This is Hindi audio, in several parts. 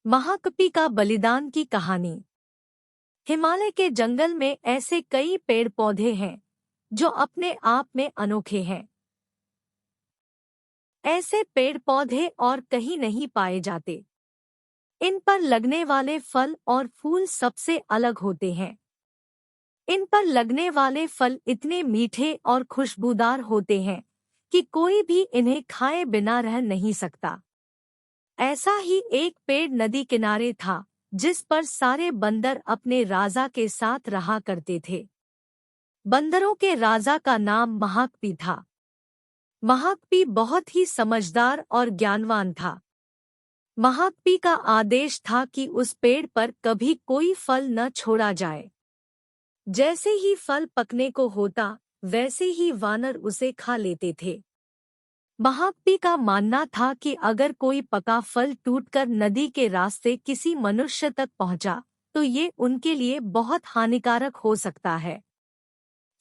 महाकपि का बलिदान की कहानी। हिमालय के जंगल में ऐसे कई पेड़ पौधे हैं जो अपने आप में अनोखे हैं। ऐसे पेड़ पौधे और कहीं नहीं पाए जाते। इन पर लगने वाले फल और फूल सबसे अलग होते हैं। इन पर लगने वाले फल इतने मीठे और खुशबूदार होते हैं कि कोई भी इन्हें खाए बिना रह नहीं सकता। ऐसा ही एक पेड़ नदी किनारे था जिस पर सारे बंदर अपने राजा के साथ रहा करते थे। बंदरों के राजा का नाम महाकपि था। महाकपि बहुत ही समझदार और ज्ञानवान था। महाकपि का आदेश था कि उस पेड़ पर कभी कोई फल न छोड़ा जाए। जैसे ही फल पकने को होता वैसे ही वानर उसे खा लेते थे। महाकपि का मानना था कि अगर कोई पका फल टूटकर नदी के रास्ते किसी मनुष्य तक पहुंचा तो ये उनके लिए बहुत हानिकारक हो सकता है।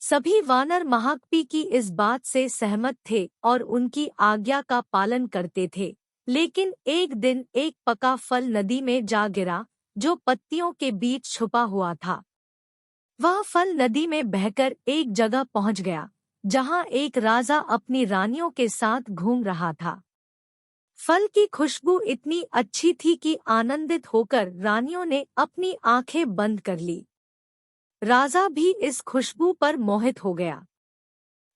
सभी वानर महाकपि की इस बात से सहमत थे और उनकी आज्ञा का पालन करते थे। लेकिन एक दिन एक पका फल नदी में जा गिरा जो पत्तियों के बीच छुपा हुआ था। वह फल नदी में बहकर एक जगह पहुंच गया जहां एक राजा अपनी रानियों के साथ घूम रहा था। फल की खुशबू इतनी अच्छी थी कि आनंदित होकर रानियों ने अपनी आंखें बंद कर ली। राजा भी इस खुशबू पर मोहित हो गया।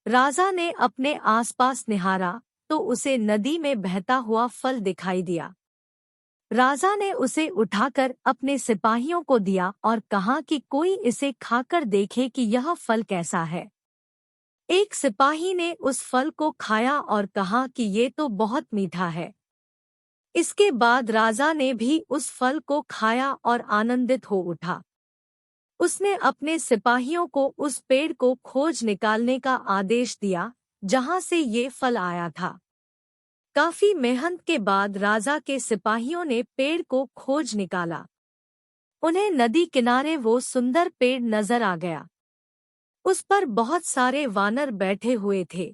राजा ने अपने आसपास निहारा तो उसे नदी में बहता हुआ फल दिखाई दिया। राजा ने उसे उठाकर अपने सिपाहियों को दिया और कहा कि कोई इसे खाकर देखे कि यह फल कैसा है। एक सिपाही ने उस फल को खाया और कहा कि ये तो बहुत मीठा है। इसके बाद राजा ने भी उस फल को खाया और आनंदित हो उठा। उसने अपने सिपाहियों को उस पेड़ को खोज निकालने का आदेश दिया जहां से ये फल आया था। काफी मेहनत के बाद राजा के सिपाहियों ने पेड़ को खोज निकाला। उन्हें नदी किनारे वो सुंदर पेड़ नजर आ गया। उस पर बहुत सारे वानर बैठे हुए थे।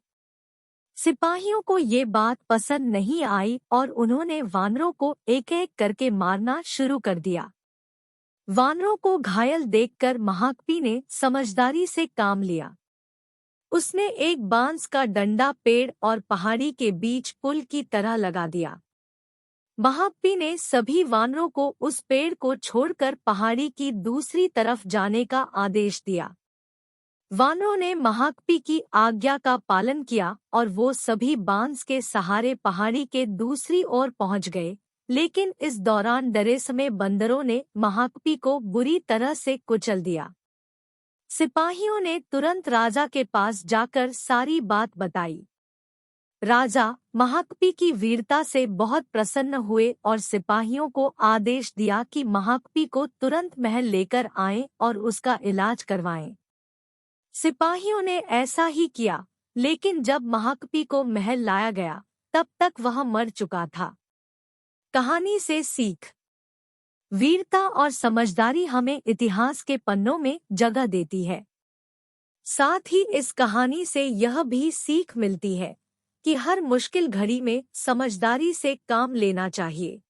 सिपाहियों को ये बात पसंद नहीं आई और उन्होंने वानरों को एक एक करके मारना शुरू कर दिया। वानरों को घायल देखकर महाकपि ने समझदारी से काम लिया। उसने एक बांस का डंडा पेड़ और पहाड़ी के बीच पुल की तरह लगा दिया। महाकपि ने सभी वानरों को उस पेड़ को छोड़कर पहाड़ी की दूसरी तरफ जाने का आदेश दिया। वानरों ने महाकपि की आज्ञा का पालन किया और वो सभी बांस के सहारे पहाड़ी के दूसरी ओर पहुंच गए। लेकिन इस दौरान डरे समय बंदरों ने महाकपि को बुरी तरह से कुचल दिया। सिपाहियों ने तुरंत राजा के पास जाकर सारी बात बताई। राजा महाकपि की वीरता से बहुत प्रसन्न हुए और सिपाहियों को आदेश दिया कि महाकपि को तुरंत महल लेकर आएं और उसका इलाज करवाएं। सिपाहियों ने ऐसा ही किया, लेकिन जब महाकपि को महल लाया गया तब तक वह मर चुका था। कहानी से सीख। वीरता और समझदारी हमें इतिहास के पन्नों में जगह देती है। साथ ही इस कहानी से यह भी सीख मिलती है कि हर मुश्किल घड़ी में समझदारी से काम लेना चाहिए।